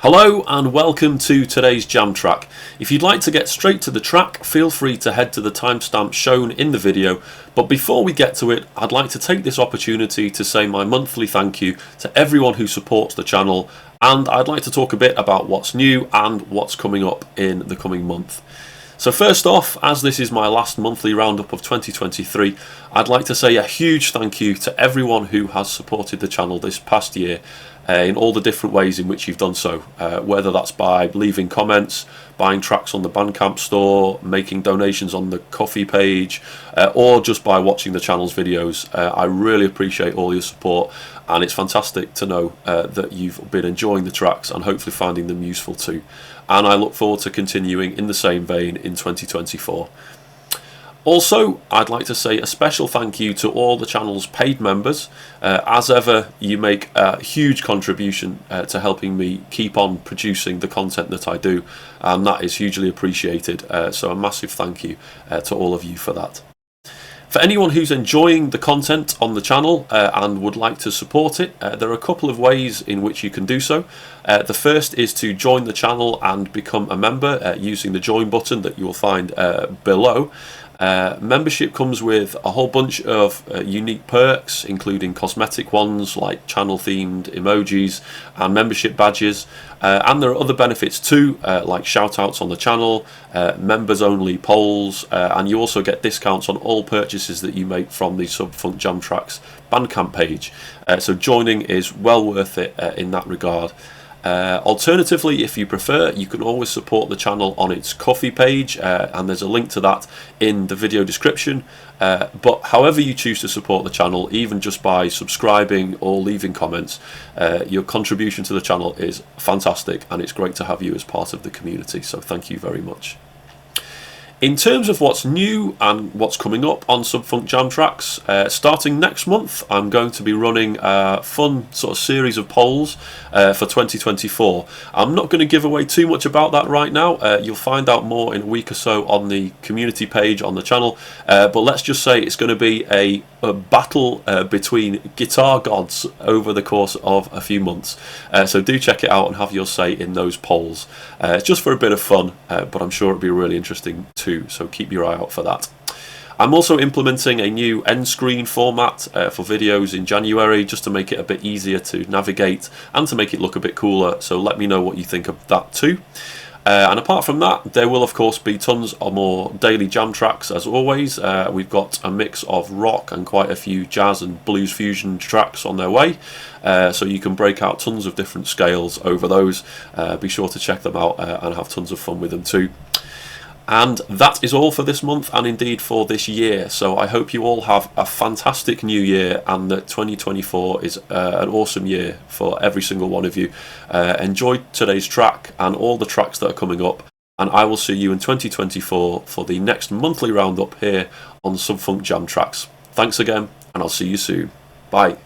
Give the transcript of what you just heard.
Hello and welcome to today's jam track. If you'd like to get straight to the track, feel free to head to the timestamp shown in the video, but before we get to it, I'd like to take this opportunity to say my monthly thank you to everyone who supports the channel, and I'd like to talk a bit about what's new and what's coming up in the coming month. So first off, as this is my last monthly roundup of 2023, I'd like to say a huge thank you to everyone who has supported the channel this past year in all the different ways in which you've done so, whether that's by leaving comments, buying tracks on the Bandcamp store, making donations on the Ko-fi page, or just by watching the channel's videos. I really appreciate all your support, and it's fantastic to know that you've been enjoying the tracks and hopefully finding them useful too. And I look forward to continuing in the same vein in 2024. Also, I'd like to say a special thank you to all the channel's paid members. As ever, you make a huge contribution to helping me keep on producing the content that I do, and that is hugely appreciated. So a massive thank you to all of you for that. For anyone who's enjoying the content on the channel and would like to support it, there are a couple of ways in which you can do so. The first is to join the channel and become a member using the join button that you will find below. Membership comes with a whole bunch of unique perks, including cosmetic ones like channel themed emojis and membership badges, and there are other benefits too, like shout outs on the channel, members only polls, and you also get discounts on all purchases that you make from the Sub-Funk Jam Tracks Bandcamp page. So joining is well worth it in that regard. Alternatively, if you prefer, you can always support the channel on its Ko-fi page, and there's a link to that in the video description. But however you choose to support the channel, even just by subscribing or leaving comments, your contribution to the channel is fantastic, and it's great to have you as part of the community, so thank you very much. In terms of what's new and what's coming up on Sub-Funk Jam Tracks, starting next month I'm going to be running a fun sort of series of polls for 2024. I'm not going to give away too much about that right now. You'll find out more in a week or so on the community page on the channel, but let's just say it's going to be a battle between guitar gods over the course of a few months. So do check it out and have your say in those polls. It's just for a bit of fun, but I'm sure it'll be really interesting too, so keep your eye out for that. I'm also implementing a new end screen format for videos in January, just to make it a bit easier to navigate and to make it look a bit cooler, so let me know what you think of that too. And apart from that, there will of course be tons of more daily jam tracks as always. We've got a mix of rock and quite a few jazz and blues fusion tracks on their way, so you can break out tons of different scales over those. Be sure to check them out and have tons of fun with them too. And that is all for this month, and indeed for this year. So I hope you all have a fantastic new year, and that 2024 is an awesome year for every single one of you. Enjoy today's track and all the tracks that are coming up, and I will see you in 2024 for the next monthly roundup here on Sub-Funk Jam Tracks. Thanks again, and I'll see you soon. Bye.